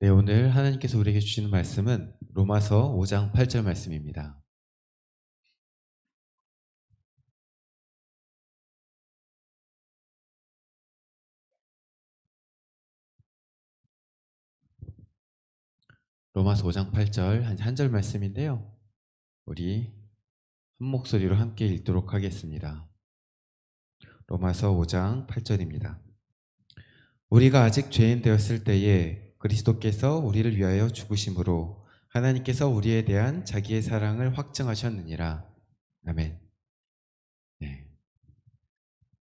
네, 오늘 하나님께서 우리에게 주시는 말씀은 로마서 5장 8절 말씀입니다. 로마서 5장 8절 한 절 말씀인데요. 우리 한 목소리로 함께 읽도록 하겠습니다. 로마서 5장 8절입니다. 우리가 아직 죄인 되었을 때에 그리스도께서 우리를 위하여 죽으심으로 하나님께서 우리에 대한 자기의 사랑을 확증하셨느니라. 아멘. 네.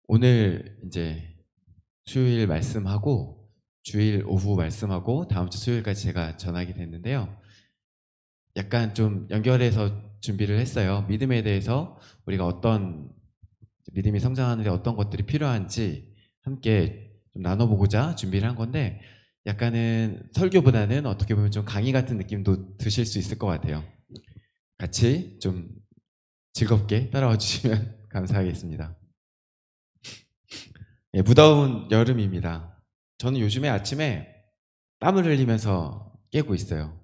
오늘 이제 수요일 말씀하고 주일 오후 말씀하고 다음 주 수요일까지 제가 전하게 됐는데요. 약간 좀 연결해서 준비를 했어요. 믿음에 대해서 우리가 어떤 믿음이 성장하는 데 어떤 것들이 필요한지 함께 좀 나눠보고자 준비를 한 건데 약간은 설교보다는 어떻게 보면 좀 강의 같은 느낌도 드실 수 있을 것 같아요. 같이 좀 즐겁게 따라와 주시면 감사하겠습니다. 예, 무더운 여름입니다. 저는 요즘에 아침에 땀을 흘리면서 깨고 있어요.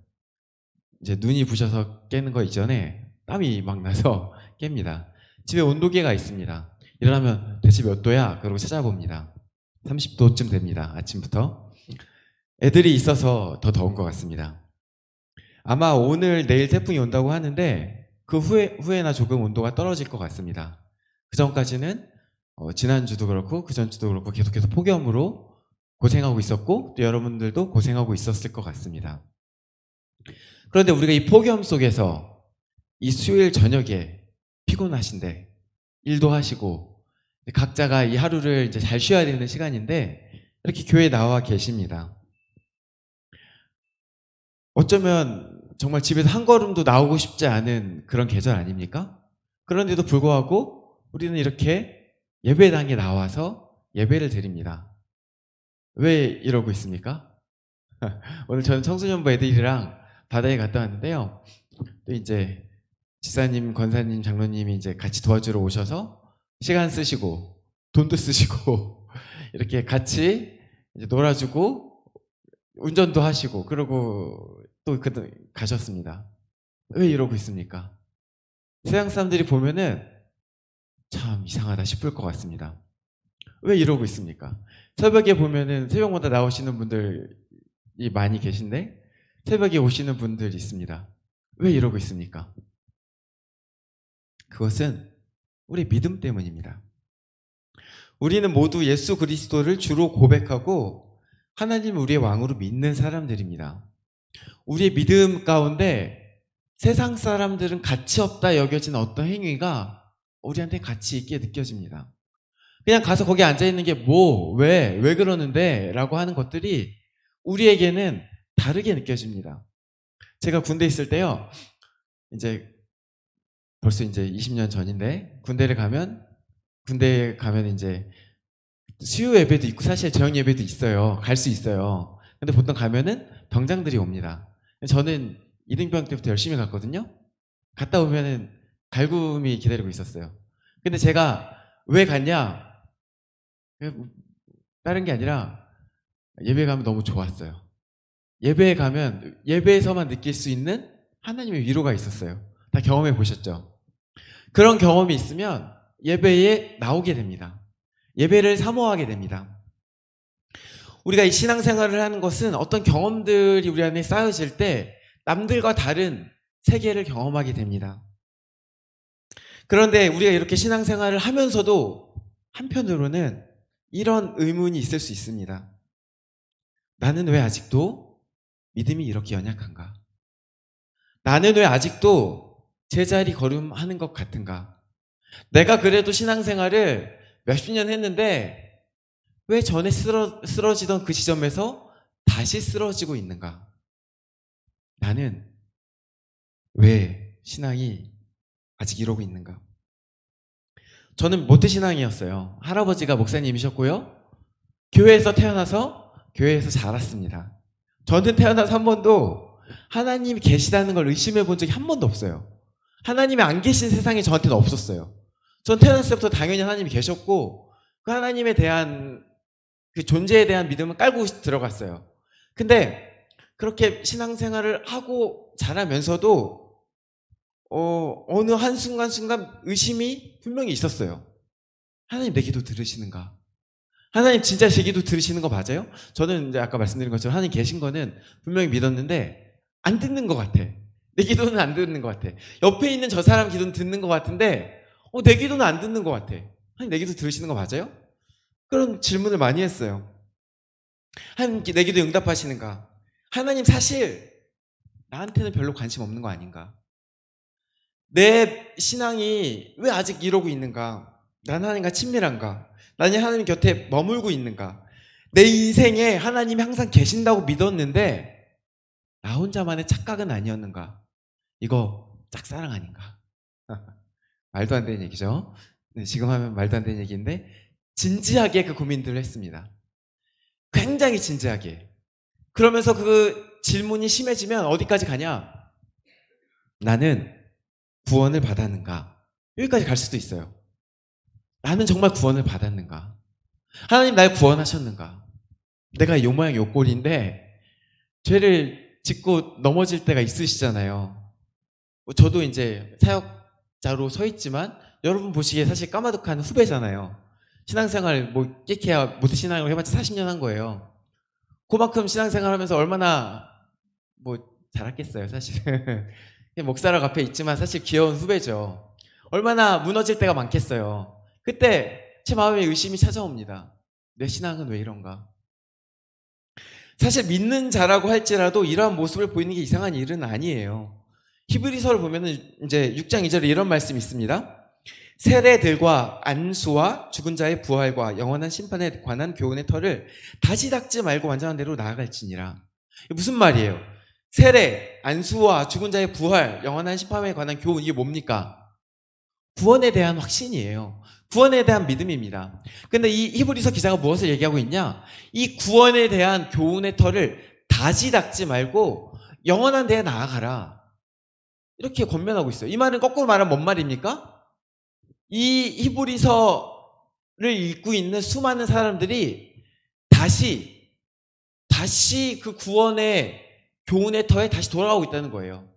이제 눈이 부셔서 깨는 거 이전에 땀이 막 나서 깹니다. 집에 온도계가 있습니다. 일어나면 대체 몇 도야? 그러고 찾아봅니다. 30도쯤 됩니다. 아침부터. 애들이 있어서 더 더운 것 같습니다. 아마 오늘 내일 태풍이 온다고 하는데 그 후에나 조금 온도가 떨어질 것 같습니다. 그 전까지는 지난주도 그렇고 그 전주도 그렇고 계속해서 폭염으로 고생하고 있었고 또 여러분들도 고생하고 있었을 것 같습니다. 그런데 우리가 이 폭염 속에서 이 수요일 저녁에 피곤하신데 일도 하시고 각자가 이 하루를 이제 잘 쉬어야 되는 시간인데 이렇게 교회에 나와 계십니다. 어쩌면 정말 집에서 한 걸음도 나오고 싶지 않은 그런 계절 아닙니까? 그런데도 불구하고 우리는 이렇게 예배당에 나와서 예배를 드립니다. 왜 이러고 있습니까? 오늘 저는 청소년부 애들이랑 바다에 갔다 왔는데요. 또 이제 지사님, 권사님, 장로님이 이제 같이 도와주러 오셔서 시간 쓰시고 돈도 쓰시고 이렇게 같이 이제 놀아주고 운전도 하시고 그러고 또 가셨습니다. 왜 이러고 있습니까? 세상 사람들이 보면은 참 이상하다 싶을 것 같습니다. 왜 이러고 있습니까? 새벽에 보면은 새벽마다 나오시는 분들이 많이 계신데 새벽에 오시는 분들이 있습니다. 왜 이러고 있습니까? 그것은 우리 믿음 때문입니다. 우리는 모두 예수 그리스도를 주로 고백하고 하나님을 우리의 왕으로 믿는 사람들입니다. 우리의 믿음 가운데 세상 사람들은 가치 없다 여겨진 어떤 행위가 우리한테 가치 있게 느껴집니다. 그냥 가서 거기 앉아있는 게 왜 그러는데? 라고 하는 것들이 우리에게는 다르게 느껴집니다. 제가 군대 있을 때요, 이제 벌써 이제 20년 전인데, 군대에 가면 이제 수요 예배도 있고 사실 저녁 예배도 있어요. 갈 수 있어요. 근데 보통 가면은 병장들이 옵니다. 저는 이등병 때부터 열심히 갔거든요. 갔다 오면은 갈굼이 기다리고 있었어요. 근데 제가 왜 갔냐? 다른 게 아니라 예배 가면 너무 좋았어요. 예배에 가면 예배에서만 느낄 수 있는 하나님의 위로가 있었어요. 다 경험해 보셨죠? 그런 경험이 있으면 예배에 나오게 됩니다. 예배를 사모하게 됩니다. 우리가 이 신앙생활을 하는 것은 어떤 경험들이 우리 안에 쌓여질 때 남들과 다른 세계를 경험하게 됩니다. 그런데 우리가 이렇게 신앙생활을 하면서도 한편으로는 이런 의문이 있을 수 있습니다. 나는 왜 아직도 믿음이 이렇게 연약한가? 나는 왜 아직도 제자리 걸음하는 것 같은가? 내가 그래도 신앙생활을 몇십 년 했는데 왜 전에 쓰러지던 그 지점에서 다시 쓰러지고 있는가? 나는 왜 신앙이 아직 이러고 있는가? 저는 모태신앙이었어요. 할아버지가 목사님이셨고요. 교회에서 태어나서 교회에서 자랐습니다. 저는 태어나서 한 번도 하나님이 계시다는 걸 의심해 본 적이 한 번도 없어요. 하나님이 안 계신 세상이 저한테는 없었어요. 전 태어났을 때부터 당연히 하나님이 계셨고 그 하나님에 대한 그 존재에 대한 믿음을 깔고 들어갔어요. 근데 그렇게 신앙생활을 하고 자라면서도 어느 한순간순간 의심이 분명히 있었어요. 하나님 내 기도 들으시는가? 하나님 진짜 제 기도 들으시는 거 맞아요? 저는 이제 아까 말씀드린 것처럼 하나님 계신 거는 분명히 믿었는데 안 듣는 것 같아. 내 기도는 안 듣는 것 같아. 옆에 있는 저 사람 기도는 듣는 것 같은데 내 기도는 안 듣는 것 같아. 하나님 내 기도 들으시는 거 맞아요? 그런 질문을 많이 했어요. 하나님 내 기도 응답하시는가? 하나님 사실 나한테는 별로 관심 없는 거 아닌가? 내 신앙이 왜 아직 이러고 있는가? 난 하나님과 친밀한가? 나는 하나님 곁에 머물고 있는가? 내 인생에 하나님이 항상 계신다고 믿었는데 나 혼자만의 착각은 아니었는가? 이거 짝사랑 아닌가? 말도 안 되는 얘기죠. 네, 지금 하면 말도 안 되는 얘기인데 진지하게 그 고민들을 했습니다. 굉장히 진지하게. 그러면서 그 질문이 심해지면 어디까지 가냐? 나는 구원을 받았는가? 여기까지 갈 수도 있어요. 나는 정말 구원을 받았는가? 하나님 날 구원하셨는가? 내가 요 모양 요 꼴인데 죄를 짓고 넘어질 때가 있으시잖아요. 저도 이제 사역자로 서 있지만 여러분 보시기에 사실 까마득한 후배잖아요. 신앙생활 깨케야 모태신앙을 해봤자 40년 한 거예요. 그만큼 신앙생활 하면서 얼마나 잘했겠어요 사실은. 목사라고 앞에 있지만 사실 귀여운 후배죠. 얼마나 무너질 때가 많겠어요. 그때 제 마음에 의심이 찾아옵니다. 내 신앙은 왜 이런가? 사실 믿는 자라고 할지라도 이러한 모습을 보이는 게 이상한 일은 아니에요. 히브리서를 보면은 이제 6장 2절에 이런 말씀이 있습니다. 세례들과 안수와 죽은 자의 부활과 영원한 심판에 관한 교훈의 터를 다시 닦지 말고 완전한 대로 나아갈지니라. 이게 무슨 말이에요? 세례, 안수와 죽은 자의 부활, 영원한 심판에 관한 교훈, 이게 뭡니까? 구원에 대한 확신이에요. 구원에 대한 믿음입니다. 근데 이 히브리서 기자가 무엇을 얘기하고 있냐? 이 구원에 대한 교훈의 터를 다시 닦지 말고 영원한 데에 나아가라. 이렇게 권면하고 있어요. 이 말은 거꾸로 말하면 뭔 말입니까? 이 히브리서를 읽고 있는 수많은 사람들이 다시 그 구원의 교훈의 터에 다시 돌아가고 있다는 거예요.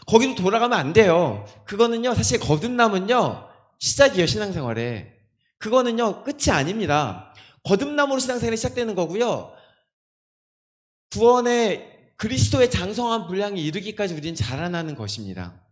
거기로 돌아가면 안 돼요. 그거는요, 사실 거듭남은요, 시작이에요, 신앙생활에. 그거는요, 끝이 아닙니다. 거듭남으로 신앙생활이 시작되는 거고요. 구원의 그리스도의 장성한 분량이 이르기까지 우리는 자라나는 것입니다.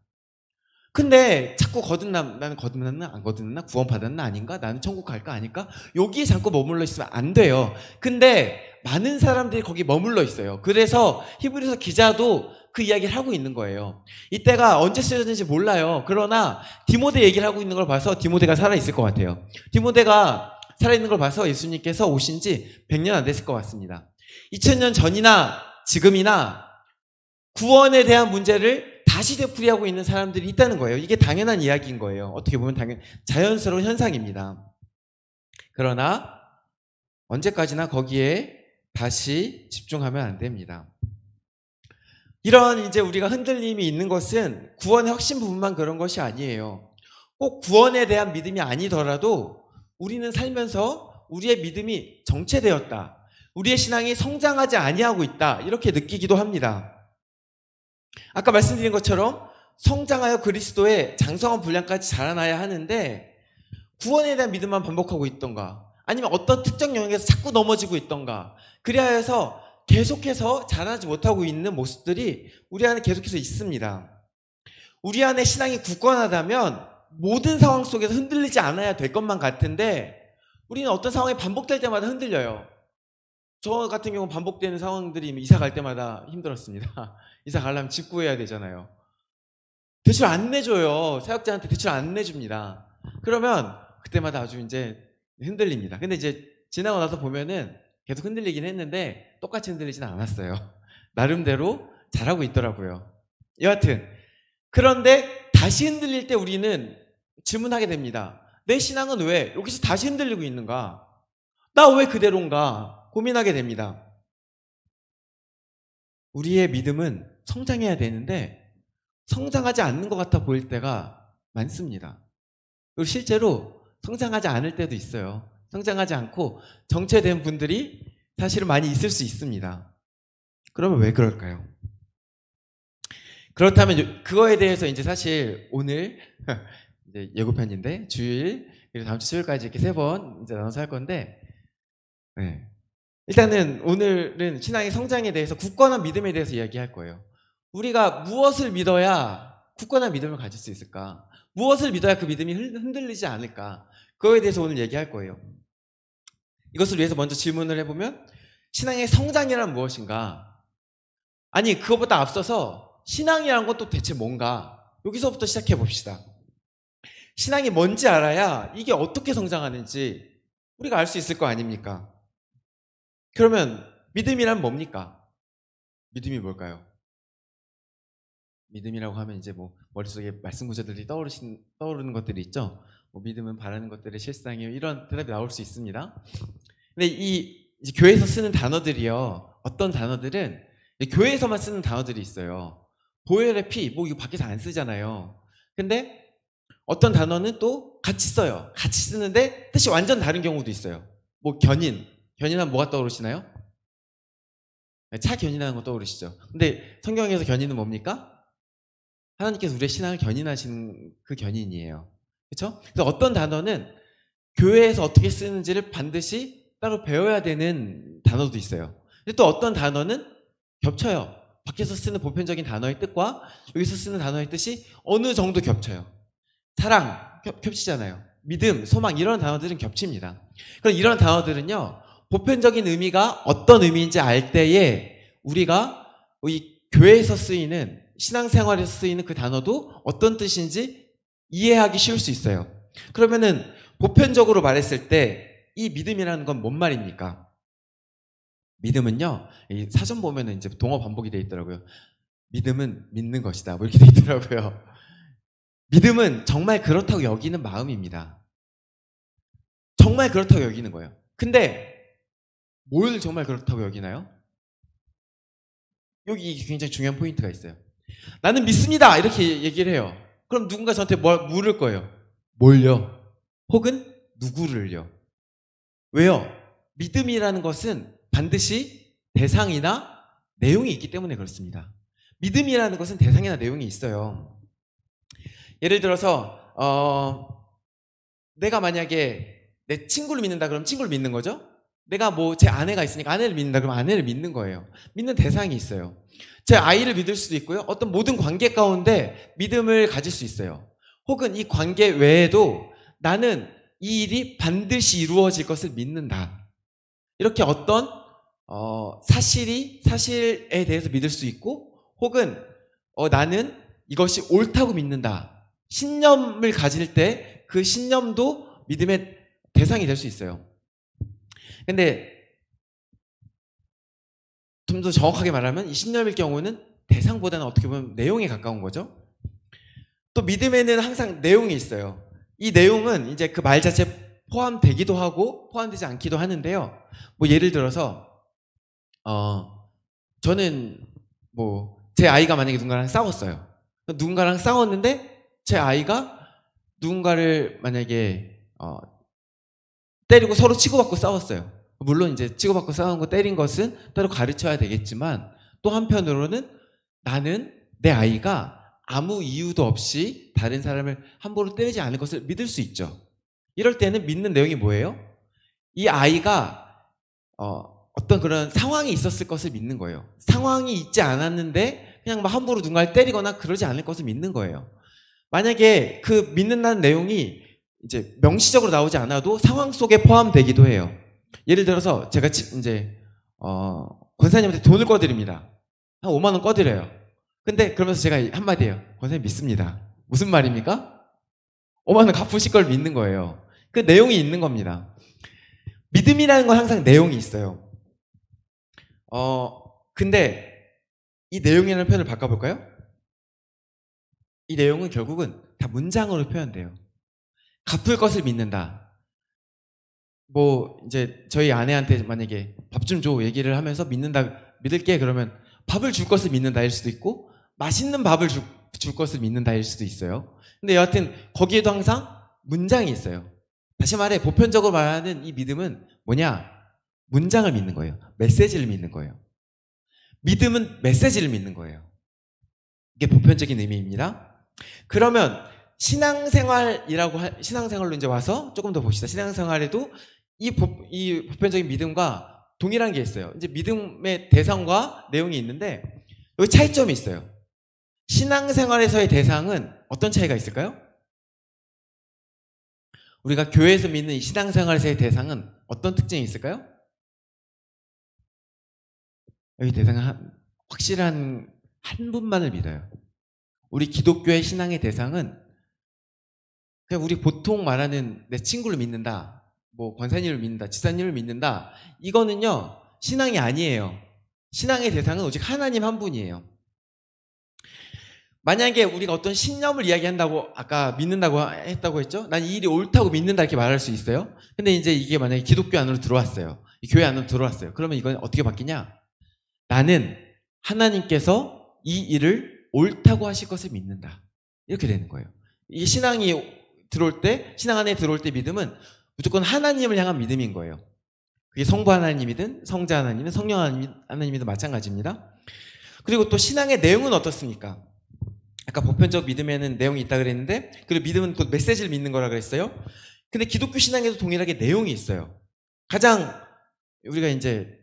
근데 자꾸 나는 거듭났나 안 거듭났나, 구원 받았나 아닌가, 나는 천국 갈까 아닐까, 여기에 자꾸 머물러 있으면 안 돼요. 근데 많은 사람들이 거기 머물러 있어요. 그래서 히브리서 기자도 그 이야기를 하고 있는 거예요. 이때가 언제 쓰여졌는지 몰라요. 그러나 디모데 얘기를 하고 있는 걸 봐서 디모데가 살아있을 것 같아요. 디모데가 살아있는 걸 봐서 예수님께서 오신 지 100년 안 됐을 것 같습니다. 2000년 전이나 지금이나 구원에 대한 문제를 다시 되풀이하고 있는 사람들이 있다는 거예요. 이게 당연한 이야기인 거예요. 어떻게 보면 자연스러운 현상입니다. 그러나 언제까지나 거기에 다시 집중하면 안 됩니다. 이런 이제 우리가 흔들림이 있는 것은 구원의 확신 부분만 그런 것이 아니에요. 꼭 구원에 대한 믿음이 아니더라도 우리는 살면서 우리의 믿음이 정체되었다, 우리의 신앙이 성장하지 아니하고 있다, 이렇게 느끼기도 합니다. 아까 말씀드린 것처럼 성장하여 그리스도의 장성한 분량까지 자라나야 하는데 구원에 대한 믿음만 반복하고 있던가, 아니면 어떤 특정 영역에서 자꾸 넘어지고 있던가, 그래야 해서 계속해서 자라지 못하고 있는 모습들이 우리 안에 계속해서 있습니다. 우리 안에 신앙이 굳건하다면 모든 상황 속에서 흔들리지 않아야 될 것만 같은데 우리는 어떤 상황이 반복될 때마다 흔들려요. 저 같은 경우 반복되는 상황들이 이사 갈 때마다 힘들었습니다. 이사 가려면 집 구해야 되잖아요. 대출 안 내줘요. 사역자한테 대출 안 내줍니다. 그러면 그때마다 아주 이제 흔들립니다. 근데 이제 지나고 나서 보면은 계속 흔들리긴 했는데 똑같이 흔들리지는 않았어요. 나름대로 잘하고 있더라고요. 여하튼 그런데 다시 흔들릴 때 우리는 질문하게 됩니다. 내 신앙은 왜 여기서 다시 흔들리고 있는가? 나 왜 그대로인가? 고민하게 됩니다. 우리의 믿음은 성장해야 되는데 성장하지 않는 것 같아 보일 때가 많습니다. 그리고 실제로 성장하지 않을 때도 있어요. 성장하지 않고 정체된 분들이 사실은 많이 있을 수 있습니다. 그러면 왜 그럴까요? 그렇다면 그거에 대해서 이제 사실 오늘 이제 예고편인데 주일 그리고 다음 주 수요일까지 이렇게 3번 이제 나눠서 할 건데, 네. 일단은 오늘은 신앙의 성장에 대해서 굳건한 믿음에 대해서 이야기할 거예요. 우리가 무엇을 믿어야 굳건한 믿음을 가질 수 있을까? 무엇을 믿어야 그 믿음이 흔들리지 않을까? 그거에 대해서 오늘 얘기할 거예요. 이것을 위해서 먼저 질문을 해보면, 신앙의 성장이란 무엇인가? 아니, 그것보다 앞서서 신앙이란 건 또 대체 뭔가? 여기서부터 시작해 봅시다. 신앙이 뭔지 알아야 이게 어떻게 성장하는지 우리가 알 수 있을 거 아닙니까? 그러면 믿음이란 뭡니까? 믿음이 뭘까요? 믿음이라고 하면 이제 뭐 머릿속에 말씀 구조들이 떠오르는 것들이 있죠. 뭐 믿음은 바라는 것들의 실상이요, 이런 대답이 나올 수 있습니다. 근데 이제 교회에서 쓰는 단어들이요, 어떤 단어들은 교회에서만 쓰는 단어들이 있어요. 보혈의 피, 뭐 이거 밖에서 안 쓰잖아요. 근데 어떤 단어는 또 같이 써요. 같이 쓰는데 뜻이 완전 다른 경우도 있어요. 뭐 견인하면 뭐가 떠오르시나요? 차 견인하는 거 떠오르시죠? 근데 성경에서 견인은 뭡니까? 하나님께서 우리의 신앙을 견인하시는 그 견인이에요. 그렇죠? 그래서 어떤 단어는 교회에서 어떻게 쓰는지를 반드시 따로 배워야 되는 단어도 있어요. 근데 또 어떤 단어는 겹쳐요. 밖에서 쓰는 보편적인 단어의 뜻과 여기서 쓰는 단어의 뜻이 어느 정도 겹쳐요. 사랑 겹치잖아요. 믿음, 소망, 이런 단어들은 겹칩니다. 그럼 이런 단어들은요, 보편적인 의미가 어떤 의미인지 알 때에 우리가 이 교회에서 쓰이는, 신앙생활에서 쓰이는 그 단어도 어떤 뜻인지 이해하기 쉬울 수 있어요. 그러면은 보편적으로 말했을 때 이 믿음이라는 건 뭔 말입니까? 믿음은요, 이 사전 보면은 이제 동어 반복이 되어 있더라고요. 믿음은 믿는 것이다, 뭐 이렇게 되어 있더라고요. 믿음은 정말 그렇다고 여기는 마음입니다. 정말 그렇다고 여기는 거예요. 근데 뭘 정말 그렇다고 여기나요? 여기 굉장히 중요한 포인트가 있어요. 나는 믿습니다, 이렇게 얘기를 해요. 그럼 누군가 저한테 뭘 물을 거예요. 뭘요? 혹은 누구를요? 왜요? 믿음이라는 것은 반드시 대상이나 내용이 있기 때문에 그렇습니다. 믿음이라는 것은 대상이나 내용이 있어요. 예를 들어서 내가 만약에 내 친구를 믿는다 그러면 친구를 믿는 거죠? 내가 뭐 제 아내가 있으니까 아내를 믿는다 그러면 아내를 믿는 거예요. 믿는 대상이 있어요. 제 아이를 믿을 수도 있고요. 어떤 모든 관계 가운데 믿음을 가질 수 있어요. 혹은 이 관계 외에도 나는 이 일이 반드시 이루어질 것을 믿는다. 이렇게 어떤 사실에 대해서 믿을 수 있고, 혹은 나는 이것이 옳다고 믿는다. 신념을 가질 때 그 신념도 믿음의 대상이 될 수 있어요. 근데 좀 더 정확하게 말하면 이 신념일 경우는 대상보다는 어떻게 보면 내용에 가까운 거죠. 또 믿음에는 항상 내용이 있어요. 이 내용은 이제 그 말 자체에 포함되기도 하고 포함되지 않기도 하는데요. 뭐 예를 들어서 저는 뭐 제 아이가 만약에 누군가랑 싸웠어요. 누군가랑 싸웠는데 제 아이가 누군가를 만약에 때리고 서로 치고받고 싸웠어요. 물론 이제 치고받고 싸운 거, 때린 것은 따로 가르쳐야 되겠지만, 또 한편으로는 나는 내 아이가 아무 이유도 없이 다른 사람을 함부로 때리지 않을 것을 믿을 수 있죠. 이럴 때는 믿는 내용이 뭐예요? 이 아이가 어떤 그런 상황이 있었을 것을 믿는 거예요. 상황이 있지 않았는데 그냥 막 함부로 누군가를 때리거나 그러지 않을 것을 믿는 거예요. 만약에 그 믿는다는 내용이 이제 명시적으로 나오지 않아도 상황 속에 포함되기도 해요. 예를 들어서 제가 이제 권사님한테 돈을 꺼드립니다. 한 5만 원 꺼드려요. 근데 그러면서 제가 한마디 해요. 권사님 믿습니다. 무슨 말입니까? 5만 원 갚으실 걸 믿는 거예요. 그 내용이 있는 겁니다. 믿음이라는 건 항상 내용이 있어요. 근데 이 내용이라는 표현을 바꿔볼까요? 이 내용은 결국은 다 문장으로 표현돼요. 갚을 것을 믿는다. 뭐 이제 저희 아내한테 만약에 밥 좀 줘 얘기를 하면서 믿을게 그러면 밥을 줄 것을 믿는다일 수도 있고, 맛있는 밥을 줄 것을 믿는다일 수도 있어요. 근데 여하튼 거기에도 항상 문장이 있어요. 다시 말해 보편적으로 말하는 이 믿음은 뭐냐? 문장을 믿는 거예요. 메시지를 믿는 거예요. 믿음은 메시지를 믿는 거예요. 이게 보편적인 의미입니다. 그러면 신앙생활로 이제 와서 조금 더 봅시다. 신앙생활에도 이 보편적인 믿음과 동일한 게 있어요. 이제 믿음의 대상과 내용이 있는데 여기 차이점이 있어요. 신앙생활에서의 대상은 어떤 차이가 있을까요? 우리가 교회에서 믿는 이 신앙생활에서의 대상은 어떤 특징이 있을까요? 여기 대상은 확실한 한 분만을 믿어요. 우리 기독교의 신앙의 대상은 그냥 우리 보통 말하는 내 친구를 믿는다, 뭐 권사님을 믿는다, 지사님을 믿는다, 이거는요 신앙이 아니에요. 신앙의 대상은 오직 하나님 한 분이에요. 만약에 우리가 어떤 신념을 이야기한다고 아까 믿는다고 했다고 했죠? 난 이 일이 옳다고 믿는다 이렇게 말할 수 있어요. 근데 이제 이게 만약에 기독교 안으로 들어왔어요. 이 교회 안으로 들어왔어요. 그러면 이건 어떻게 바뀌냐? 나는 하나님께서 이 일을 옳다고 하실 것을 믿는다. 이렇게 되는 거예요. 이 신앙이 들어올 때, 신앙 안에 들어올 때 믿음은 무조건 하나님을 향한 믿음인 거예요. 그게 성부 하나님이든 성자 하나님이든 성령 하나님이든 마찬가지입니다. 그리고 또 신앙의 내용은 어떻습니까? 아까 보편적 믿음에는 내용이 있다 그랬는데, 그리고 믿음은 곧 메시지를 믿는 거라 그랬어요. 근데 기독교 신앙에도 동일하게 내용이 있어요. 가장 우리가 이제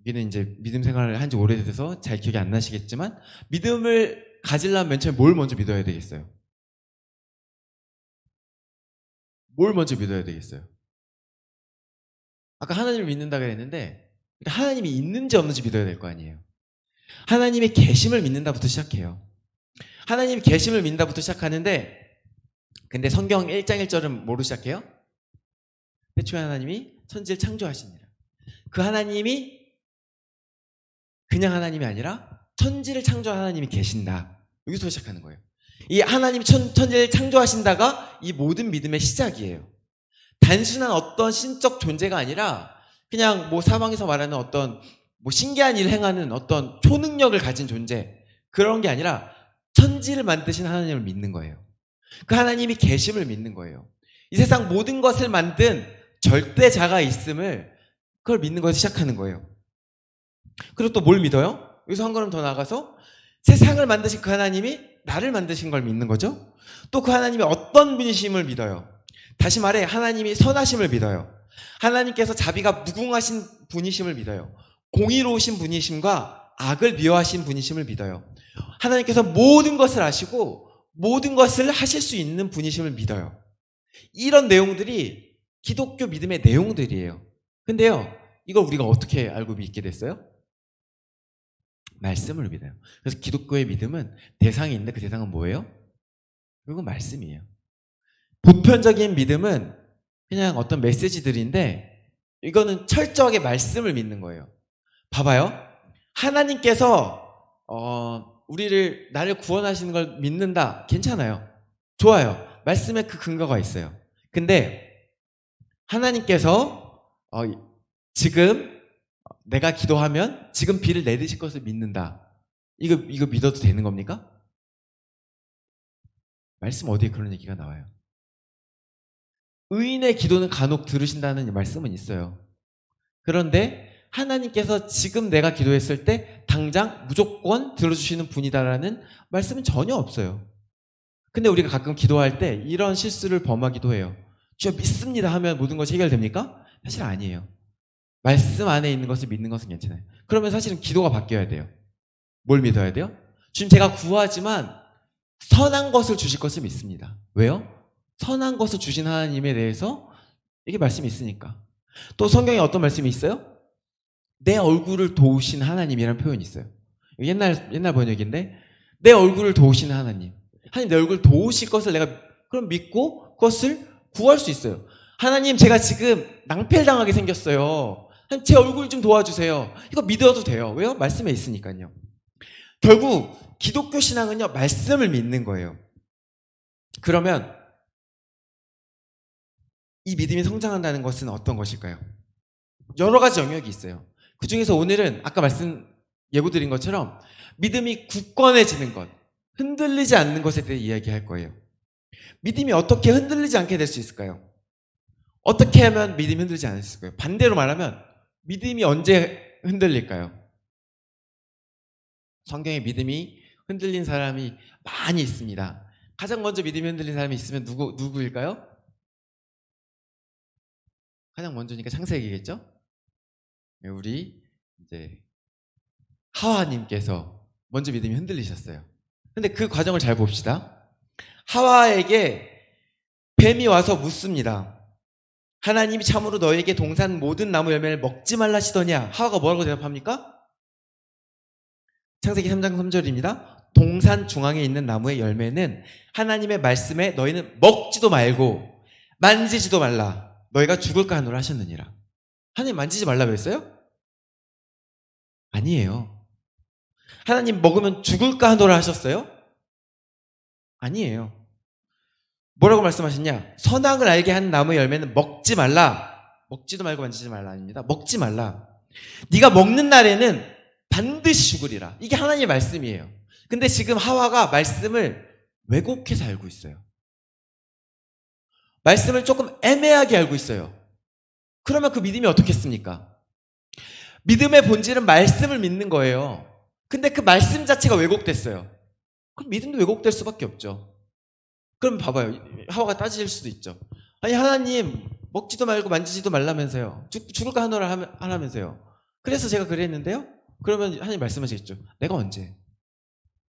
믿음 생활을 한 지 오래돼서 잘 기억이 안 나시겠지만, 믿음을 가지려면 맨 처음에 뭘 먼저 믿어야 되겠어요? 뭘 먼저 믿어야 되겠어요? 아까 하나님을 믿는다 그랬는데 하나님이 있는지 없는지 믿어야 될 거 아니에요. 하나님의 계심을 믿는다부터 시작해요. 하나님의 계심을 믿는다부터 시작하는데, 근데 성경 1장 1절은 뭐로 시작해요? 태초에 하나님이 천지를 창조하시니라. 그 하나님이 그냥 하나님이 아니라 천지를 창조한 하나님이 계신다. 여기서 시작하는 거예요. 이 하나님이 천지를 창조하신다가 이 모든 믿음의 시작이에요. 단순한 어떤 신적 존재가 아니라 그냥 뭐 사방에서 말하는 어떤 뭐 신기한 일을 행하는 어떤 초능력을 가진 존재, 그런 게 아니라 천지를 만드신 하나님을 믿는 거예요. 그 하나님이 계심을 믿는 거예요. 이 세상 모든 것을 만든 절대자가 있음을, 그걸 믿는 것을 시작하는 거예요. 그리고 또 뭘 믿어요? 여기서 한 걸음 더 나가서 세상을 만드신 그 하나님이 나를 만드신 걸 믿는 거죠. 또 그 하나님이 어떤 분이심을 믿어요. 다시 말해 하나님이 선하심을 믿어요. 하나님께서 자비가 무궁하신 분이심을 믿어요. 공의로우신 분이심과 악을 미워하신 분이심을 믿어요. 하나님께서 모든 것을 아시고 모든 것을 하실 수 있는 분이심을 믿어요. 이런 내용들이 기독교 믿음의 내용들이에요. 근데요, 이걸 우리가 어떻게 알고 믿게 됐어요? 말씀을 믿어요. 그래서 기독교의 믿음은 대상이 있는데 그 대상은 뭐예요? 그건 말씀이에요. 보편적인 믿음은 그냥 어떤 메시지들인데, 이거는 철저하게 말씀을 믿는 거예요. 봐봐요. 하나님께서 나를 구원하시는 걸 믿는다. 괜찮아요. 좋아요. 말씀에 그 근거가 있어요. 근데 하나님께서 지금 내가 기도하면 지금 비를 내리실 것을 믿는다. 이거 믿어도 되는 겁니까? 말씀 어디에 그런 얘기가 나와요? 의인의 기도는 간혹 들으신다는 말씀은 있어요. 그런데 하나님께서 지금 내가 기도했을 때 당장 무조건 들어주시는 분이다라는 말씀은 전혀 없어요. 근데 우리가 가끔 기도할 때 이런 실수를 범하기도 해요. 주여 믿습니다 하면 모든 것이 해결됩니까? 사실 아니에요. 말씀 안에 있는 것을 믿는 것은 괜찮아요. 그러면 사실은 기도가 바뀌어야 돼요. 뭘 믿어야 돼요? 지금 제가 구하지만 선한 것을 주실 것을 믿습니다. 왜요? 선한 것을 주신 하나님에 대해서 이게 말씀이 있으니까. 또 성경에 어떤 말씀이 있어요? 내 얼굴을 도우신 하나님이라는 표현이 있어요. 옛날 번역인데, 내 얼굴을 도우시는 하나님. 하나님 내 얼굴을 도우실 것을 내가 그럼 믿고 그것을 구할 수 있어요. 하나님 제가 지금 낭패당하게 생겼어요. 하나님 제 얼굴 좀 도와주세요. 이거 믿어도 돼요. 왜요? 말씀에 있으니까요. 결국 기독교 신앙은요, 말씀을 믿는 거예요. 그러면 이 믿음이 성장한다는 것은 어떤 것일까요? 여러 가지 영역이 있어요. 그 중에서 오늘은 아까 예고드린 것처럼 믿음이 굳건해지는 것, 흔들리지 않는 것에 대해 이야기할 거예요. 믿음이 어떻게 흔들리지 않게 될 수 있을까요? 어떻게 하면 믿음이 흔들리지 않을 수 있을까요? 반대로 말하면 믿음이 언제 흔들릴까요? 성경에 믿음이 흔들린 사람이 많이 있습니다. 가장 먼저 믿음이 흔들린 사람이 있으면 누구일까요? 가장 먼저니까 창세기겠죠? 네, 우리 이제 하와님께서 먼저 믿음이 흔들리셨어요. 근데 그 과정을 잘 봅시다. 하와에게 뱀이 와서 묻습니다. 하나님이 참으로 너에게 동산 모든 나무 열매를 먹지 말라 하시더냐? 하와가 뭐라고 대답합니까? 창세기 3장 3절입니다. 동산 중앙에 있는 나무의 열매는 하나님의 말씀에 너희는 먹지도 말고 만지지도 말라. 너희가 죽을까 하노라 하셨느니라. 하나님 만지지 말라고 했어요? 아니에요. 하나님 먹으면 죽을까 하노라 하셨어요? 아니에요. 뭐라고 말씀하셨냐? 선악을 알게 하는 나무의 열매는 먹지 말라. 먹지도 말고 만지지 말라 아닙니다. 먹지 말라. 네가 먹는 날에는 반드시 죽으리라. 이게 하나님의 말씀이에요. 근데 지금 하와가 말씀을 왜곡해서 알고 있어요. 말씀을 조금 애매하게 알고 있어요. 그러면 그 믿음이 어떻겠습니까? 믿음의 본질은 말씀을 믿는 거예요. 근데 그 말씀 자체가 왜곡됐어요. 그럼 믿음도 왜곡될 수밖에 없죠. 그럼 봐봐요. 하와가 따질 수도 있죠. 아니 하나님 먹지도 말고 만지지도 말라면서요. 죽을까 하노라 하라면서요. 그래서 제가 그랬는데요. 그러면 하나님 말씀하시겠죠. 내가 언제?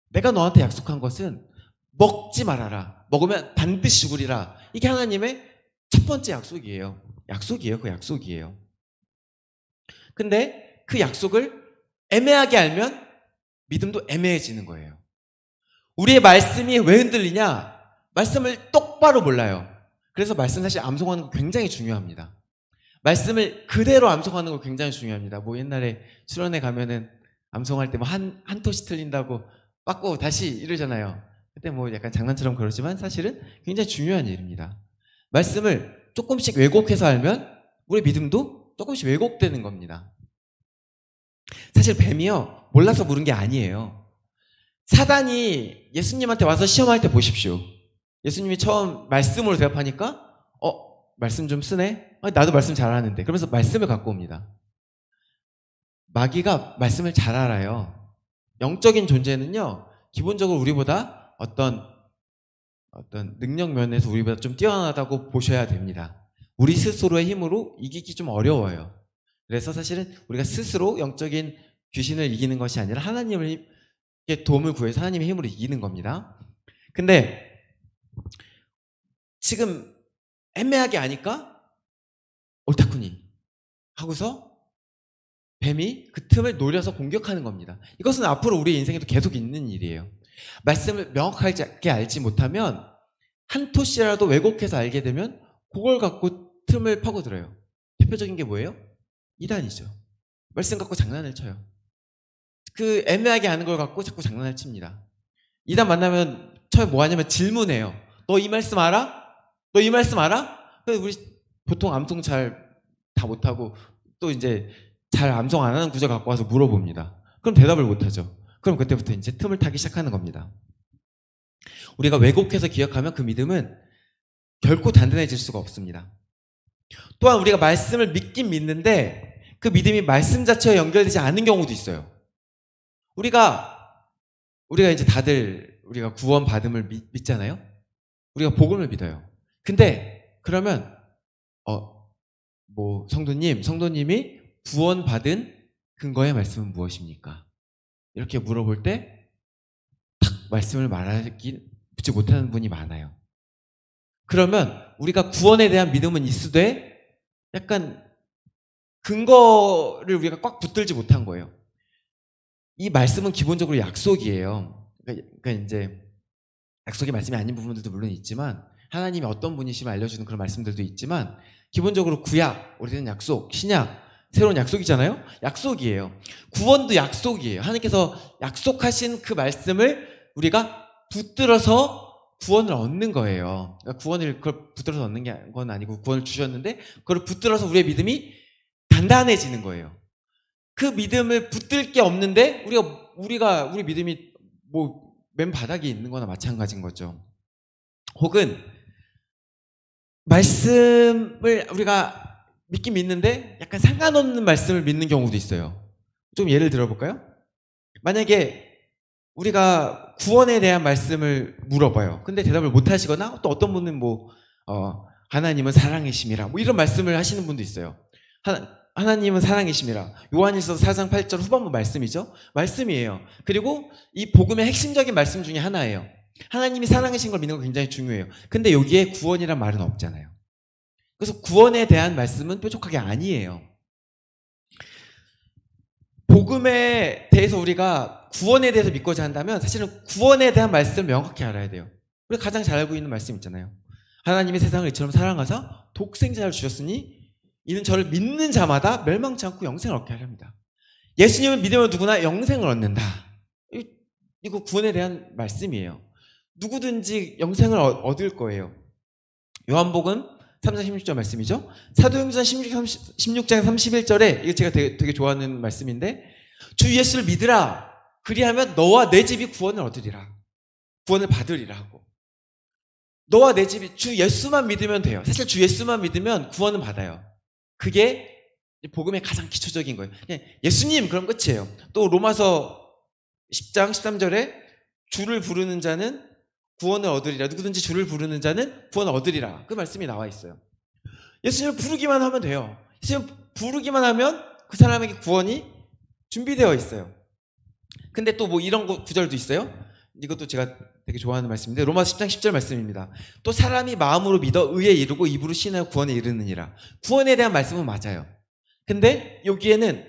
내가 너한테 약속한 것은 먹지 말아라. 먹으면 반드시 죽으리라. 이게 하나님의 첫 번째 약속이에요. 약속이에요. 그 약속이에요. 근데 그 약속을 애매하게 알면 믿음도 애매해지는 거예요. 우리의 말씀이 왜 흔들리냐? 말씀을 똑바로 몰라요. 그래서 말씀 사실 암송하는 거 굉장히 중요합니다. 말씀을 그대로 암송하는 거 굉장히 중요합니다. 뭐 옛날에 수련회 가면은 암송할 때 뭐 한 토시 틀린다고 빠꾸 다시 이러잖아요. 그때 뭐 약간 장난처럼 그러지만 사실은 굉장히 중요한 일입니다. 말씀을 조금씩 왜곡해서 알면 우리 믿음도 조금씩 왜곡되는 겁니다. 사실 뱀이요 몰라서 물은 게 아니에요. 사단이 예수님한테 와서 시험할 때 보십시오. 예수님이 처음 말씀으로 대답하니까 말씀 좀 쓰네? 나도 말씀 잘하는데. 그러면서 말씀을 갖고 옵니다. 마귀가 말씀을 잘 알아요. 영적인 존재는요 기본적으로 우리보다 어떤 능력 면에서 우리보다 좀 뛰어나다고 보셔야 됩니다. 우리 스스로의 힘으로 이기기 좀 어려워요. 그래서 사실은 우리가 스스로 영적인 귀신을 이기는 것이 아니라 하나님의 도움을 구해서 하나님의 힘으로 이기는 겁니다. 근데 지금 애매하게 아니까 옳다쿠니 하고서 뱀이 그 틈을 노려서 공격하는 겁니다. 이것은 앞으로 우리 인생에도 계속 있는 일이에요. 말씀을 명확하게 알지 못하면 한 토시라도 왜곡해서 알게 되면 그걸 갖고 틈을 파고들어요. 대표적인 게 뭐예요? 이단이죠. 말씀 갖고 장난을 쳐요. 그 애매하게 아는 걸 갖고 자꾸 장난을 칩니다. 이단 만나면 처음에 뭐 하냐면 질문해요. 너 이 말씀 알아? 너 이 말씀 알아? 근데 우리 보통 암송 잘 다 못하고 또 이제 잘 암송 안 하는 구절 갖고 와서 물어봅니다. 그럼 대답을 못하죠. 그럼 그때부터 이제 틈을 타기 시작하는 겁니다. 우리가 왜곡해서 기억하면 그 믿음은 결코 단단해질 수가 없습니다. 또한 우리가 말씀을 믿긴 믿는데 그 믿음이 말씀 자체와 연결되지 않은 경우도 있어요. 우리가 이제 다들 우리가 구원 받음을 믿잖아요. 우리가 복음을 믿어요. 근데 그러면 뭐 성도님이 구원받은 근거의 말씀은 무엇입니까? 이렇게 물어볼 때 딱 말씀을 묻지 못하는 분이 많아요. 그러면 우리가 구원에 대한 믿음은 있으되 약간 근거를 우리가 꽉 붙들지 못한 거예요. 이 말씀은 기본적으로 약속이에요. 그러니까 이제 약속의 말씀이 아닌 부분들도 물론 있지만 하나님이 어떤 분이심을 알려주는 그런 말씀들도 있지만 기본적으로 구약, 오래된 약속, 신약, 새로운 약속이잖아요. 약속이에요. 구원도 약속이에요. 하나님께서 약속하신 그 말씀을 우리가 붙들어서 구원을 얻는 거예요. 그러니까 구원을 그걸 붙들어서 얻는 건 아니고 구원을 주셨는데 그걸 붙들어서 우리의 믿음이 단단해지는 거예요. 그 믿음을 붙들 게 없는데 우리 믿음이 뭐 맨 바닥에 있는 거나 마찬가지인 거죠. 혹은 말씀을 우리가 믿긴 믿는데 약간 상관없는 말씀을 믿는 경우도 있어요. 좀 예를 들어볼까요? 만약에 우리가 구원에 대한 말씀을 물어봐요. 근데 대답을 못 하시거나 또 어떤 분은 하나님은 사랑이심이라 이런 말씀을 하시는 분도 있어요. 하나님은 사랑이심이라. 요한일서 4장 8절 후반부 말씀이죠. 말씀이에요. 그리고 이 복음의 핵심적인 말씀 중에 하나예요. 하나님이 사랑이신 걸 믿는 거 굉장히 중요해요. 근데 여기에 구원이란 말은 없잖아요. 그래서 구원에 대한 말씀은 뾰족하게 아니에요. 복음에 대해서 우리가 구원에 대해서 믿고자 한다면 사실은 구원에 대한 말씀을 명확히 알아야 돼요. 우리가 가장 잘 알고 있는 말씀 있잖아요. 하나님이 세상을 이처럼 사랑하사 독생자를 주셨으니 이는 저를 믿는 자마다 멸망치 않고 영생을 얻게 하렵니다. 예수님을 믿으면 누구나 영생을 얻는다. 이거 구원에 대한 말씀이에요. 누구든지 영생을 얻을 거예요. 요한복음 3장 16절 말씀이죠. 사도행전 16장 31절에 이거 제가 되게 좋아하는 말씀인데 주 예수를 믿으라. 그리하면 너와 내 집이 구원을 얻으리라. 구원을 받으리라 하고. 너와 내 집이 주 예수만 믿으면 돼요. 사실 주 예수만 믿으면 구원은 받아요. 그게 복음의 가장 기초적인 거예요. 그냥 예수님 그럼 끝이에요. 또 로마서 10장 13절에 주를 부르는 자는 구원을 얻으리라. 누구든지 주를 부르는 자는 구원을 얻으리라. 그 말씀이 나와 있어요. 예수님을 부르기만 하면 돼요. 예수님을 부르기만 하면 그 사람에게 구원이 준비되어 있어요. 근데 또 이런 구절도 있어요. 이것도 제가 되게 좋아하는 말씀인데 로마서 10장 10절 말씀입니다. 또 사람이 마음으로 믿어 의에 이르고 입으로 신하여 구원에 이르느니라. 구원에 대한 말씀은 맞아요. 근데 여기에는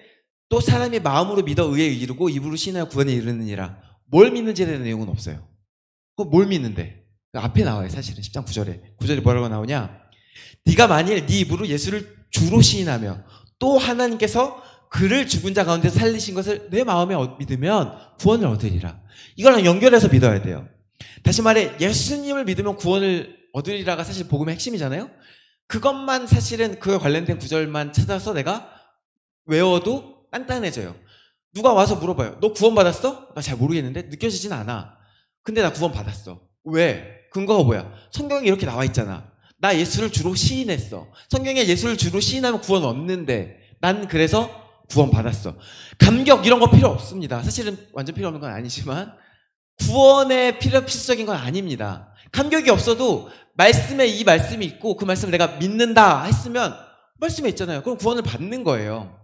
또 사람이 마음으로 믿어 의에 이르고 입으로 신하여 구원에 이르느니라. 뭘 믿는지에 대한 내용은 없어요. 뭘 믿는데? 앞에 나와요. 사실은 10장 9절에 뭐라고 나오냐? 네가 만일 네 입으로 예수를 주로 시인하며 또 하나님께서 그를 죽은 자 가운데 살리신 것을 내 마음에 믿으면 구원을 얻으리라. 이거랑 연결해서 믿어야 돼요. 다시 말해 예수님을 믿으면 구원을 얻으리라가 사실 복음의 핵심이잖아요. 그것만 사실은 그와 관련된 구절만 찾아서 내가 외워도 단단해져요. 누가 와서 물어봐요. 너 구원 받았어? 나 잘 모르겠는데 느껴지진 않아. 근데 나 구원 받았어. 왜? 근거가 뭐야? 성경에 이렇게 나와 있잖아. 나 예수를 주로 시인했어. 성경에 예수를 주로 시인하면 구원 얻는데 난 그래서 구원 받았어. 감격 이런 거 필요 없습니다. 사실은 완전 필요 없는 건 아니지만 구원에 필수적인 건 아닙니다. 감격이 없어도 말씀에 이 말씀이 있고 그 말씀을 내가 믿는다 했으면 말씀에 있잖아요. 그럼 구원을 받는 거예요.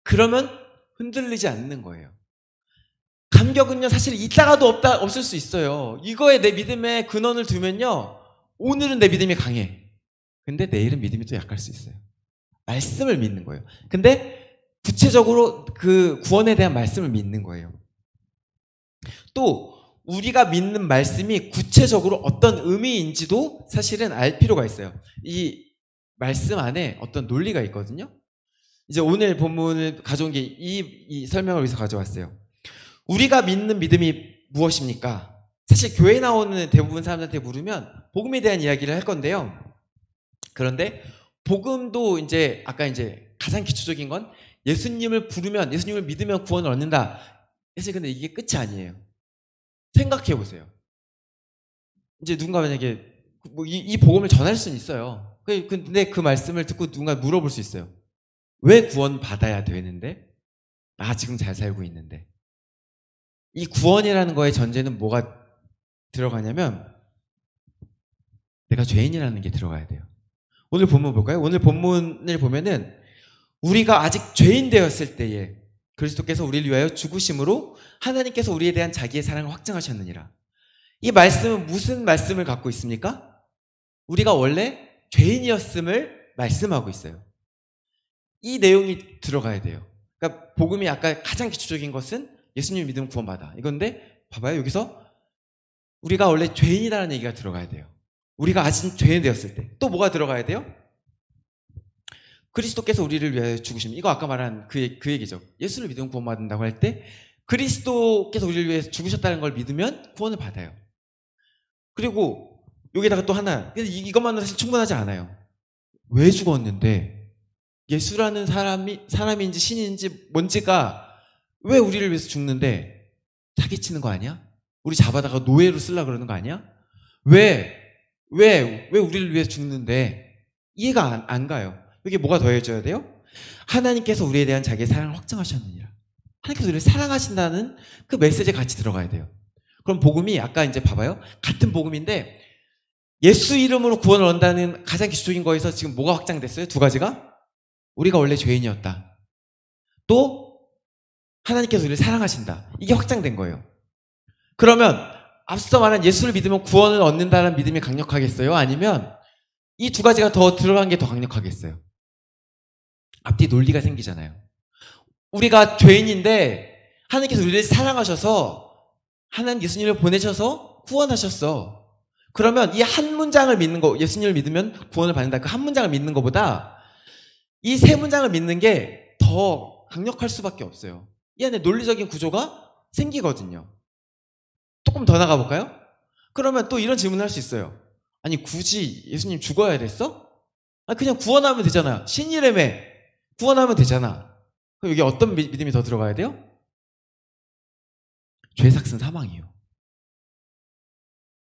그러면 흔들리지 않는 거예요. 감격은요 사실 있다가도 없을 수 있어요. 이거에 내 믿음의 근원을 두면요 오늘은 내 믿음이 강해. 근데 내일은 믿음이 또 약할 수 있어요. 말씀을 믿는 거예요. 근데 구체적으로 그 구원에 대한 말씀을 믿는 거예요. 또 우리가 믿는 말씀이 구체적으로 어떤 의미인지도 사실은 알 필요가 있어요. 이 말씀 안에 어떤 논리가 있거든요. 이제 오늘 본문을 가져온 게 이 설명을 위해서 가져왔어요. 우리가 믿는 믿음이 무엇입니까? 사실 교회에 나오는 대부분 사람들한테 물으면 복음에 대한 이야기를 할 건데요. 그런데 복음도 이제 아까 이제 가장 기초적인 건 예수님을 부르면 예수님을 믿으면 구원을 얻는다. 사실 근데 이게 끝이 아니에요. 생각해 보세요. 이제 누군가 만약에 이 복음을 전할 수는 있어요. 근데 그 말씀을 듣고 누군가 물어볼 수 있어요. 왜 구원 받아야 되는데? 나 지금 잘 살고 있는데. 이 구원이라는 거의 전제는 뭐가 들어가냐면 내가 죄인이라는 게 들어가야 돼요. 오늘 본문 볼까요? 오늘 본문을 보면은 우리가 아직 죄인 되었을 때에 그리스도께서 우리를 위하여 죽으심으로 하나님께서 우리에 대한 자기의 사랑을 확증하셨느니라. 이 말씀은 무슨 말씀을 갖고 있습니까? 우리가 원래 죄인이었음을 말씀하고 있어요. 이 내용이 들어가야 돼요. 그러니까 복음이 아까 가장 기초적인 것은 예수님을 믿으면 구원받아. 이건데 봐봐요. 여기서 우리가 원래 죄인이라는 얘기가 들어가야 돼요. 우리가 아직 죄인 되었을 때. 또 뭐가 들어가야 돼요? 그리스도께서 우리를 위하여 죽으심. 이거 아까 말한 그 얘기죠. 예수를 믿으면 구원받는다고 할 때 그리스도께서 우리를 위해서 죽으셨다는 걸 믿으면 구원을 받아요. 그리고 여기다가 또 하나. 이것만으로 사실 충분하지 않아요. 왜 죽었는데 예수라는 사람인지 신인지 뭔지가 왜 우리를 위해서 죽는데 사기치는 거 아니야? 우리 잡아다가 노예로 쓰려고 그러는 거 아니야? 왜 우리를 위해서 죽는데 이해가 안 가요. 여기 뭐가 더해져야 돼요? 하나님께서 우리에 대한 자기의 사랑을 확증하셨느니라. 하나님께서 우리를 사랑하신다는 그 메시지가 같이 들어가야 돼요. 그럼 복음이 아까 이제 봐봐요. 같은 복음인데 예수 이름으로 구원을 얻는다는 가장 기초적인 거에서 지금 뭐가 확장됐어요? 두 가지가? 우리가 원래 죄인이었다. 또 하나님께서 우리를 사랑하신다. 이게 확장된 거예요. 그러면 앞서 말한 예수를 믿으면 구원을 얻는다는 믿음이 강력하겠어요? 아니면 이 두 가지가 더 들어간 게 더 강력하겠어요? 앞뒤 논리가 생기잖아요. 우리가 죄인인데 하나님께서 우리를 사랑하셔서 하나님 예수님을 보내셔서 구원하셨어. 그러면 이 한 문장을 믿는 거, 예수님을 믿으면 구원을 받는다. 그 한 문장을 믿는 것보다 이 세 문장을 믿는 게 더 강력할 수밖에 없어요. 이 안에 논리적인 구조가 생기거든요. 조금 더 나가 볼까요? 그러면 또 이런 질문을 할 수 있어요. 아니 굳이 예수님 죽어야 됐어? 그냥 구원하면 되잖아. 신이라며 구원하면 되잖아. 그럼 여기 어떤 믿음이 더 들어가야 돼요? 죄 삭은 사망이에요.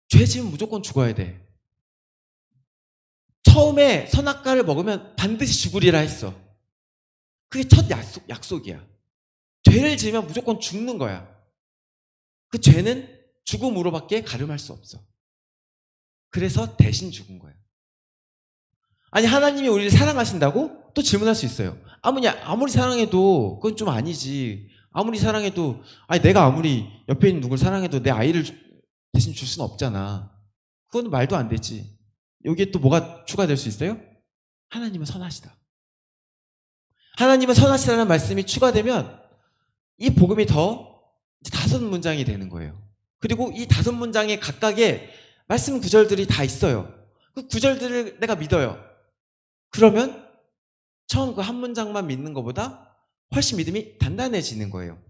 죄 지으면 무조건 죽어야 돼. 처음에 선악과를 먹으면 반드시 죽으리라 했어. 그게 첫 약속이야. 죄를 지으면 무조건 죽는 거야. 그 죄는 죽음으로밖에 가름할 수 없어. 그래서 대신 죽은 거야. 아니 하나님이 우리를 사랑하신다고? 또 질문할 수 있어요. 아무리 사랑해도 그건 좀 아니지. 아무리 사랑해도 내가 아무리 옆에 있는 누굴 사랑해도 내 아이를 대신 줄 수는 없잖아. 그건 말도 안 되지. 여기에 또 뭐가 추가될 수 있어요? 하나님은 선하시다. 하나님은 선하시다는 말씀이 추가되면 이 복음이 더 5문장이 되는 거예요. 그리고 이 5문장의 각각의 말씀 구절들이 다 있어요. 그 구절들을 내가 믿어요. 그러면 처음 그 한 문장만 믿는 것보다 훨씬 믿음이 단단해지는 거예요.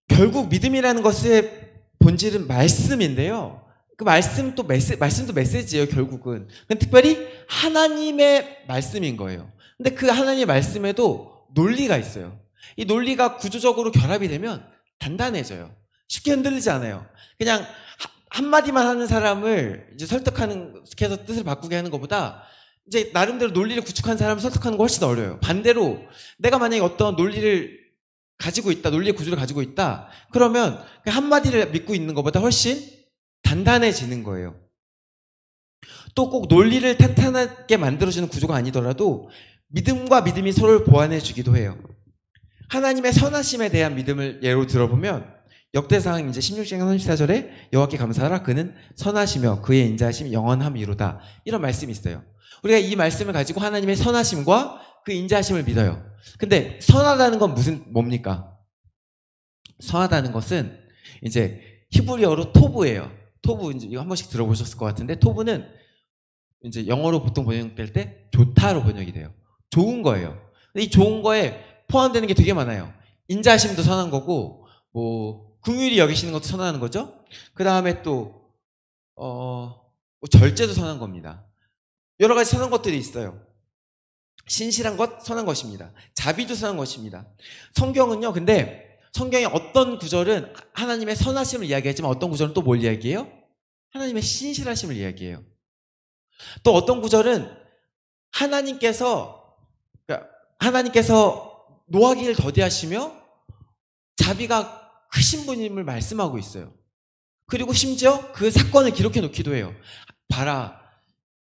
결국 믿음이라는 것의 본질은 말씀인데요. 그 말씀도 메시지예요, 결국은. 특별히 하나님의 말씀인 거예요. 근데 그 하나님의 말씀에도 논리가 있어요. 이 논리가 구조적으로 결합이 되면 단단해져요. 쉽게 흔들리지 않아요. 그냥 한마디만 하는 사람을 이제 설득하는, 해서 뜻을 바꾸게 하는 것보다 이제 나름대로 논리를 구축한 사람을 설득하는 거 훨씬 어려워요. 반대로 내가 만약에 어떤 논리를 가지고 있다, 논리의 구조를 가지고 있다, 그러면 그 한마디를 믿고 있는 것보다 훨씬 단단해지는 거예요. 또 꼭 논리를 탄탄하게 만들어주는 구조가 아니더라도 믿음과 믿음이 서로를 보완해 주기도 해요. 하나님의 선하심에 대한 믿음을 예로 들어보면 역대상 이제 16장 34절에 여호와께 감사하라 그는 선하시며 그의 인자하심이 영원함이로다, 이런 말씀이 있어요. 우리가 이 말씀을 가지고 하나님의 선하심과 그 인자하심을 믿어요. 근데 선하다는 건 뭡니까? 선하다는 것은 이제 히브리어로 토브예요. 토브, 이제 이거 한 번씩 들어보셨을 것 같은데, 토브는 이제 영어로 보통 번역될 때 좋다로 번역이 돼요. 좋은 거예요. 근데 이 좋은 거에 포함되는 게 되게 많아요. 인자하심도 선한 거고, 긍휼히 여기시는 것도 선한 거죠. 그 다음에 또 절제도 선한 겁니다. 여러 가지 선한 것들이 있어요. 신실한 것 선한 것입니다. 자비도 선한 것입니다. 성경은요, 근데 성경의 어떤 구절은 하나님의 선하심을 이야기하지만 어떤 구절은 또 뭘 이야기해요? 하나님의 신실하심을 이야기해요. 또 어떤 구절은 하나님께서 노하기를 더디하시며 자비가 크신 분임을 말씀하고 있어요. 그리고 심지어 그 사건을 기록해 놓기도 해요. 봐라,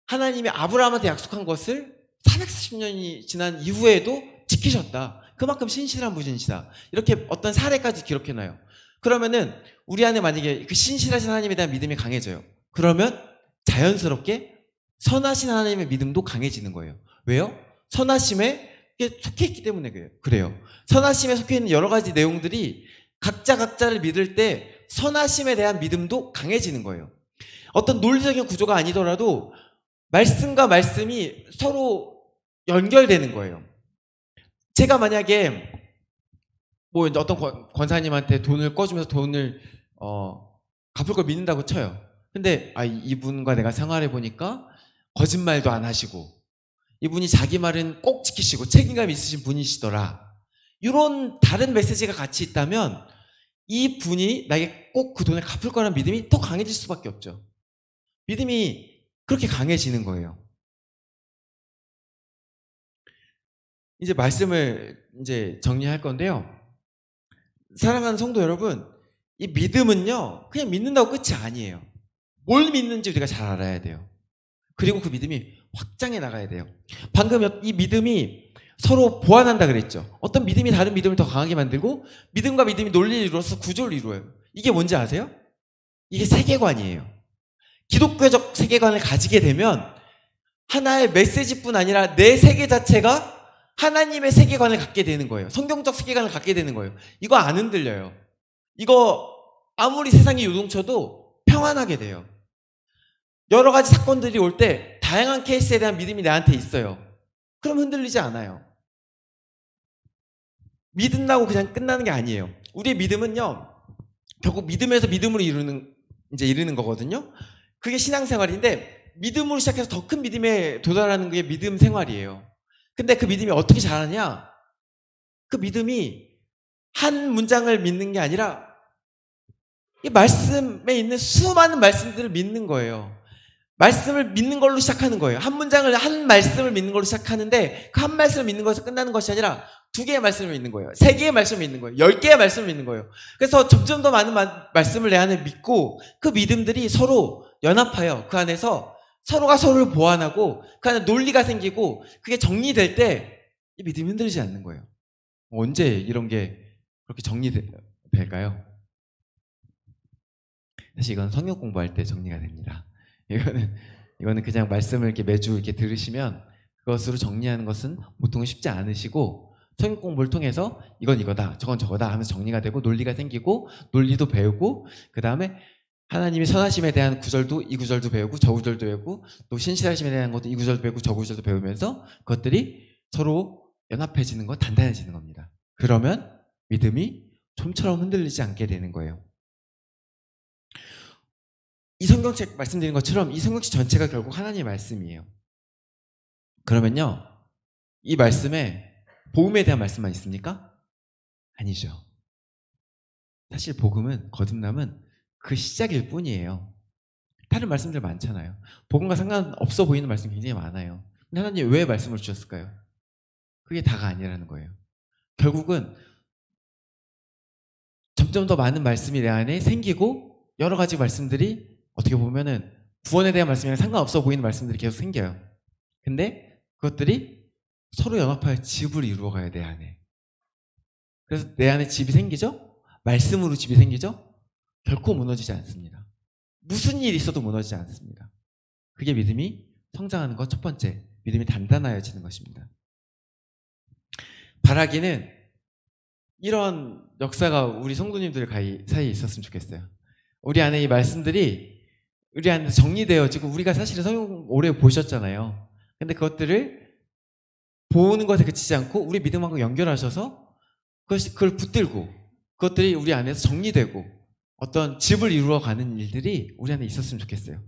하나님이 아브라함한테 약속한 것을 440년이 지난 이후에도 지키셨다. 그만큼 신실한 분이시다. 이렇게 어떤 사례까지 기록해놔요. 그러면은 우리 안에 만약에 그 신실하신 하나님에 대한 믿음이 강해져요. 그러면 자연스럽게 선하신 하나님의 믿음도 강해지는 거예요. 왜요? 선하심에 속해 있기 때문에 그래요. 선하심에 속해 있는 여러 가지 내용들이 각자를 믿을 때 선하심에 대한 믿음도 강해지는 거예요. 어떤 논리적인 구조가 아니더라도 말씀과 말씀이 서로 연결되는 거예요. 제가 만약에 이제 어떤 권사님한테 돈을 꿔주면서 돈을 갚을 걸 믿는다고 쳐요. 근데 이분과 내가 생활해 보니까 거짓말도 안 하시고 이분이 자기 말은 꼭 지키시고 책임감 있으신 분이시더라. 이런 다른 메시지가 같이 있다면 이 분이 나에게 꼭 그 돈을 갚을 거라는 믿음이 더 강해질 수밖에 없죠. 믿음이 그렇게 강해지는 거예요. 이제 말씀을 이제 정리할 건데요. 사랑하는 성도 여러분, 이 믿음은요, 그냥 믿는다고 끝이 아니에요. 뭘 믿는지 우리가 잘 알아야 돼요. 그리고 그 믿음이 확장해 나가야 돼요. 방금 이 믿음이 서로 보완한다 그랬죠. 어떤 믿음이 다른 믿음을 더 강하게 만들고 믿음과 믿음이 논리를 이루어서 구조를 이루어요. 이게 뭔지 아세요? 이게 세계관이에요. 기독교적 세계관을 가지게 되면 하나의 메시지뿐 아니라 내 세계 자체가 하나님의 세계관을 갖게 되는 거예요. 성경적 세계관을 갖게 되는 거예요. 이거 안 흔들려요. 이거 아무리 세상이 요동쳐도 평안하게 돼요. 여러 가지 사건들이 올 때 다양한 케이스에 대한 믿음이 나한테 있어요. 그럼 흔들리지 않아요. 믿는다고 그냥 끝나는 게 아니에요. 우리의 믿음은요, 결국 믿음에서 믿음으로 이르는 거거든요. 그게 신앙생활인데, 믿음으로 시작해서 더 큰 믿음에 도달하는 게 믿음 생활이에요. 근데 그 믿음이 어떻게 자라냐? 그 믿음이 한 문장을 믿는 게 아니라 이 말씀에 있는 수많은 말씀들을 믿는 거예요. 말씀을 믿는 걸로 시작하는 거예요. 한 말씀을 믿는 걸로 시작하는데 그 한 말씀을 믿는 것에서 끝나는 것이 아니라 2개의 말씀을 믿는 거예요. 3개의 말씀을 믿는 거예요. 10개의 말씀을 믿는 거예요. 그래서 점점 더 많은 말씀을 내 안에 믿고 그 믿음들이 서로 연합하여 그 안에서 서로가 서로를 보완하고 그 안에 논리가 생기고 그게 정리될 때 이 믿음이 흔들리지 않는 거예요. 언제 이런 게 그렇게 정리될까요? 사실 이건 성경 공부할 때 정리가 됩니다. 이거는 그냥 말씀을 이렇게 매주 이렇게 들으시면 그것으로 정리하는 것은 보통 쉽지 않으시고 성경 공부를 통해서 이건 이거다, 저건 저거다 하면서 정리가 되고 논리가 생기고 논리도 배우고 그 다음에 하나님의 선하심에 대한 구절도 이 구절도 배우고 저 구절도 배우고 또 신실하심에 대한 것도 이 구절도 배우고 저 구절도 배우면서 그것들이 서로 연합해지는 거, 단단해지는 겁니다. 그러면 믿음이 좀처럼 흔들리지 않게 되는 거예요. 이 성경책 말씀드린 것처럼 이 성경책 전체가 결국 하나님의 말씀이에요. 그러면요, 이 말씀에 복음에 대한 말씀만 있습니까? 아니죠. 사실 복음은, 거듭남은 그 시작일 뿐이에요. 다른 말씀들 많잖아요. 복음과 상관없어 보이는 말씀이 굉장히 많아요. 근데 하나님 왜 말씀을 주셨을까요? 그게 다가 아니라는 거예요. 결국은 점점 더 많은 말씀이 내 안에 생기고 여러 가지 말씀들이 어떻게 보면은 구원에 대한 말씀이랑 상관없어 보이는 말씀들이 계속 생겨요. 근데 그것들이 서로 연합하여 집을 이루어가야 돼, 안에. 그래서 내 안에 집이 생기죠? 말씀으로 집이 생기죠? 결코 무너지지 않습니다. 무슨 일이 있어도 무너지지 않습니다. 그게 믿음이 성장하는 것 첫 번째, 믿음이 단단해지는 것입니다. 바라기는 이런 역사가 우리 성도님들 사이에 있었으면 좋겠어요. 우리 안에 이 말씀들이 우리 안에 정리되어지고 우리가 사실은 성경 오래 보셨잖아요. 근데 그것들을 보는 것에 그치지 않고 우리 믿음하고 연결하셔서 그걸 붙들고 그것들이 우리 안에서 정리되고 어떤 집을 이루어가는 일들이 우리 안에 있었으면 좋겠어요.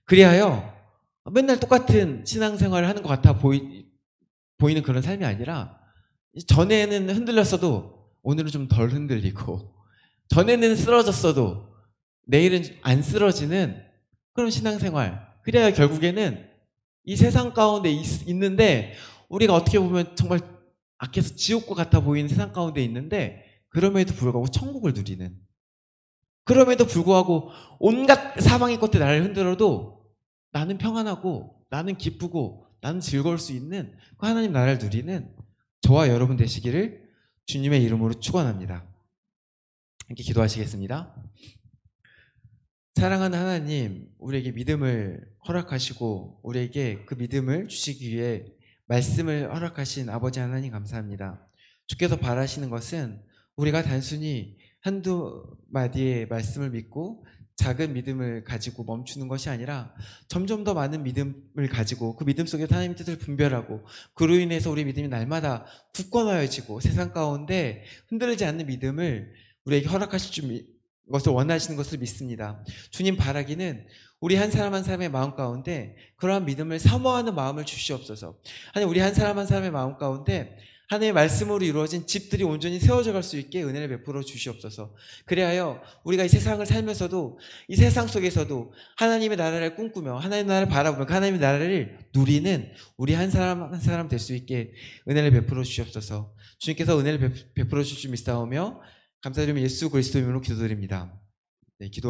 그리하여 맨날 똑같은 신앙생활을 하는 것 같아 보이는 그런 삶이 아니라 전에는 흔들렸어도 오늘은 좀 덜 흔들리고 전에는 쓰러졌어도 내일은 안 쓰러지는 그런 신앙생활. 그래야 결국에는 이 세상 가운데 있는데 우리가 어떻게 보면 정말 악해서 지옥과 같아 보이는 세상 가운데 있는데 그럼에도 불구하고 천국을 누리는, 그럼에도 불구하고 온갖 사방의 것들 나를 흔들어도 나는 평안하고 나는 기쁘고 나는 즐거울 수 있는 그 하나님 나라를 누리는 저와 여러분 되시기를 주님의 이름으로 축원합니다. 함께 기도하시겠습니다. 사랑하는 하나님, 우리에게 믿음을 허락하시고 우리에게 그 믿음을 주시기 위해 말씀을 허락하신 아버지 하나님 감사합니다. 주께서 바라시는 것은 우리가 단순히 한두 마디의 말씀을 믿고 작은 믿음을 가지고 멈추는 것이 아니라 점점 더 많은 믿음을 가지고 그 믿음 속에 하나님의 뜻을 분별하고 그로 인해서 우리 믿음이 날마다 굳건하여지고 세상 가운데 흔들리지 않는 믿음을 우리에게 허락하실 것을 원하시는 것을 믿습니다. 주님 바라기는 우리 한 사람 한 사람의 마음 가운데 그러한 믿음을 사모하는 마음을 주시옵소서. 아니 우리 한 사람 한 사람의 마음 가운데 하나님의 말씀으로 이루어진 집들이 온전히 세워져 갈 수 있게 은혜를 베풀어 주시옵소서. 그리하여 우리가 이 세상을 살면서도 이 세상 속에서도 하나님의 나라를 꿈꾸며 하나님의 나라를 바라보며 그 하나님의 나라를 누리는 우리 한 사람 한 사람 될 수 있게 은혜를 베풀어 주시옵소서. 주님께서 은혜를 베풀어 주실 줄 믿사오며 감사드리며 예수 그리스도 이름으로 기도드립니다. 네, 기도